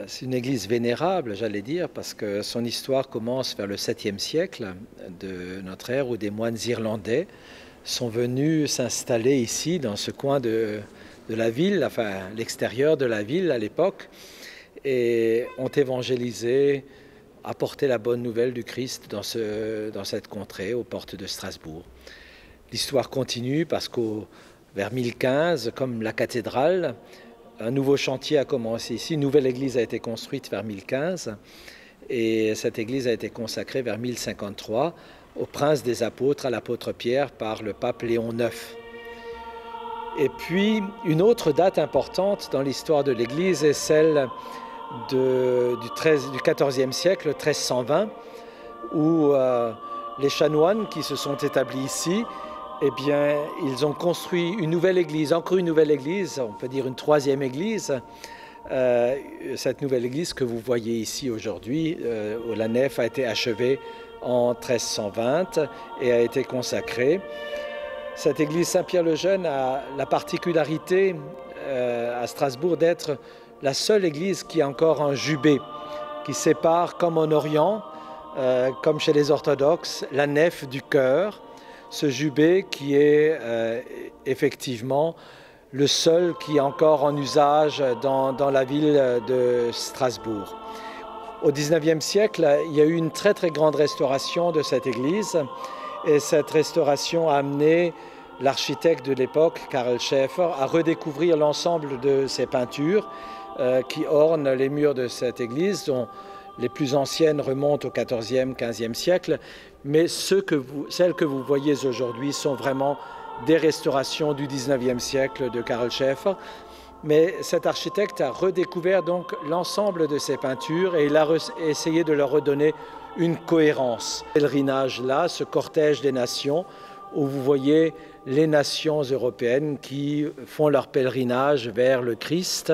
c'est une église vénérable, j'allais dire, parce que son histoire commence vers le 7e siècle de notre ère, où des moines irlandais sont venus s'installer ici, dans ce coin de la ville, enfin l'extérieur de la ville à l'époque, et ont évangélisé, apporté la bonne nouvelle du Christ dans cette contrée, aux portes de Strasbourg. L'histoire continue parce vers 1015, comme la cathédrale, un nouveau chantier a commencé ici. Une nouvelle église a été construite vers 1015 et cette église a été consacrée vers 1053 au prince des apôtres, à l'apôtre Pierre, par le pape Léon IX. Et puis, une autre date importante dans l'histoire de l'église est celle du XIVe siècle, 1320, où les chanoines qui se sont établis ici, eh bien, ils ont construit une nouvelle église, encore une nouvelle église, on peut dire une troisième église. Cette nouvelle église que vous voyez ici aujourd'hui, la nef a été achevée en 1320 et a été consacrée. Cette église Saint-Pierre-le-Jeune a la particularité à Strasbourg d'être la seule église qui a encore un jubé, qui sépare, comme en Orient, comme chez les orthodoxes, la nef du chœur. Ce jubé qui est effectivement le seul qui est encore en usage dans la ville de Strasbourg. Au XIXe siècle, il y a eu une très très grande restauration de cette église et cette restauration a amené l'architecte de l'époque, Karl Schäfer, à redécouvrir l'ensemble de ces peintures qui ornent les murs de cette église, dont les plus anciennes remontent au XIVe, XVe siècle, mais celles que vous voyez aujourd'hui sont vraiment des restaurations du XIXe siècle de Karl Schäfer. Mais cet architecte a redécouvert donc l'ensemble de ces peintures et il a essayé de leur redonner une cohérence. Ce pèlerinage-là, ce cortège des nations, où vous voyez les nations européennes qui font leur pèlerinage vers le Christ,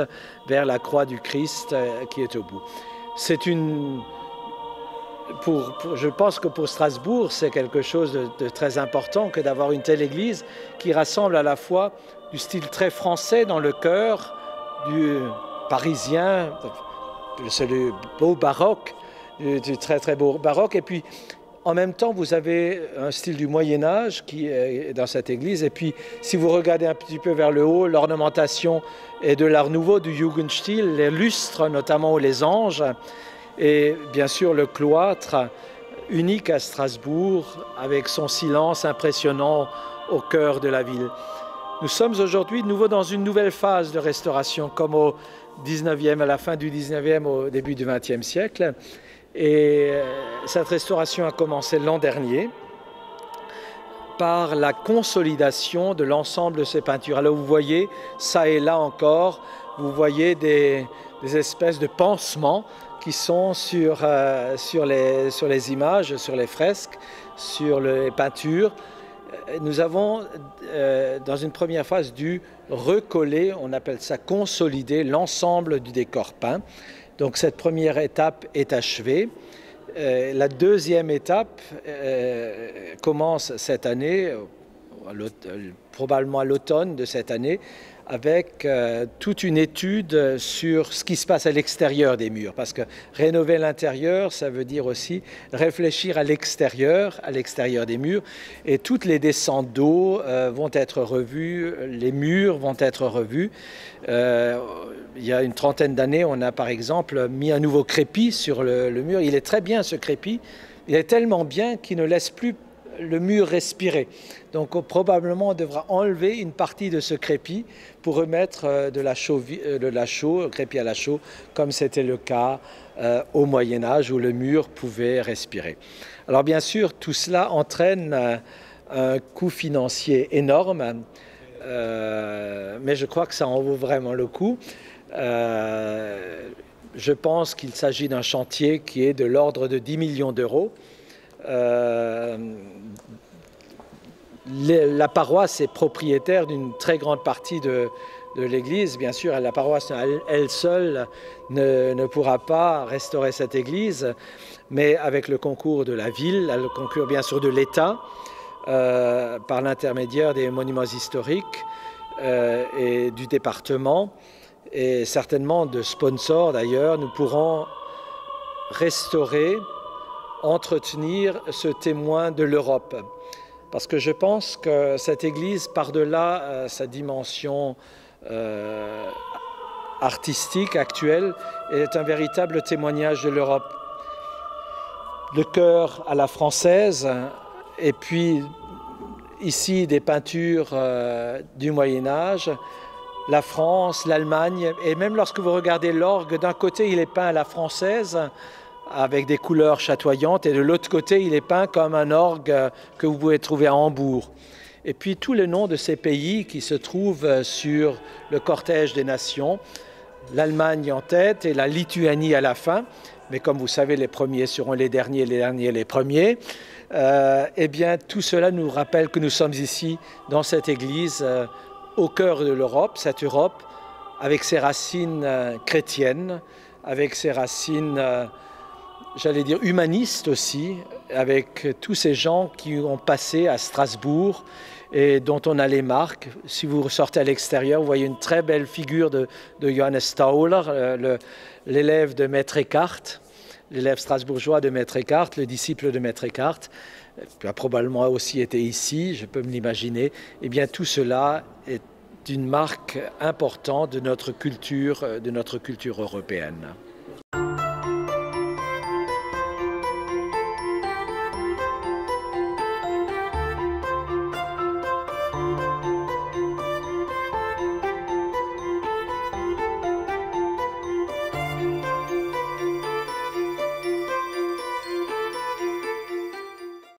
vers la croix du Christ qui est au bout. C'est je pense que pour Strasbourg, c'est quelque chose de très important que d'avoir une telle église qui rassemble à la fois du style très français dans le chœur, du parisien, le beau baroque, du très très beau baroque, et puis en même temps vous avez un style du Moyen-Âge qui est dans cette église, et puis si vous regardez un petit peu vers le haut, l'ornementation est de l'Art nouveau, du Jugendstil, les lustres notamment ou les anges, et bien sûr le cloître unique à Strasbourg avec son silence impressionnant au cœur de la ville. Nous sommes aujourd'hui de nouveau dans une nouvelle phase de restauration, comme au 19e, à la fin du 19e, au début du 20e siècle. Et cette restauration a commencé l'an dernier par la consolidation de l'ensemble de ces peintures. Alors vous voyez, ça et là encore, vous voyez des espèces de pansements qui sont sur les images, sur les fresques, sur les peintures. Nous avons, dans une première phase, dû recoller, on appelle ça consolider, l'ensemble du décor peint. Donc cette première étape est achevée. La deuxième étape commence cette année, probablement à l'automne de cette année, avec toute une étude sur ce qui se passe à l'extérieur des murs. Parce que rénover l'intérieur, ça veut dire aussi réfléchir à l'extérieur des murs. Et toutes les descentes d'eau vont être revues, les murs vont être revus. Il y a une trentaine d'années, on a par exemple mis un nouveau crépi sur le mur. Il est très bien ce crépi, il est tellement bien qu'il ne laisse plus le mur respirer. Donc probablement on devra enlever une partie de ce crépi pour remettre de la chaux, crépi à la chaux, comme c'était le cas au Moyen-Âge où le mur pouvait respirer. Alors bien sûr, tout cela entraîne un coût financier énorme, mais je crois que ça en vaut vraiment le coup. Je pense qu'il s'agit d'un chantier qui est de l'ordre de 10 millions d'euros. La paroisse est propriétaire d'une très grande partie de l'église. Bien sûr, la paroisse, elle seule, ne pourra pas restaurer cette église, mais avec le concours de la ville, le concours bien sûr de l'État, par l'intermédiaire des monuments historiques et du département, et certainement de sponsors d'ailleurs, nous pourrons restaurer, entretenir ce témoin de l'Europe. Parce que je pense que cette Église, par-delà sa dimension artistique actuelle, est un véritable témoignage de l'Europe. Le chœur à la française, et puis ici des peintures du Moyen-Âge, la France, l'Allemagne, et même lorsque vous regardez l'orgue, d'un côté il est peint à la française, avec des couleurs chatoyantes, et de l'autre côté il est peint comme un orgue que vous pouvez trouver à Hambourg. Et puis tous les noms de ces pays qui se trouvent sur le cortège des nations, l'Allemagne en tête et la Lituanie à la fin, mais comme vous savez, les premiers seront les derniers les premiers. Eh bien, tout cela nous rappelle que nous sommes ici, dans cette église, au cœur de l'Europe, cette Europe, avec ses racines chrétiennes, avec ses racines, j'allais dire, humanistes aussi, avec tous ces gens qui ont passé à Strasbourg et dont on a les marques. Si vous ressortez à l'extérieur, vous voyez une très belle figure de Johannes Tauler, l'élève de Maître Eckhart, l'élève strasbourgeois de Maître Eckhart, le disciple de Maître Eckhart, qui a probablement aussi été ici, je peux me l'imaginer. Eh bien, tout cela est une marque importante de notre culture européenne.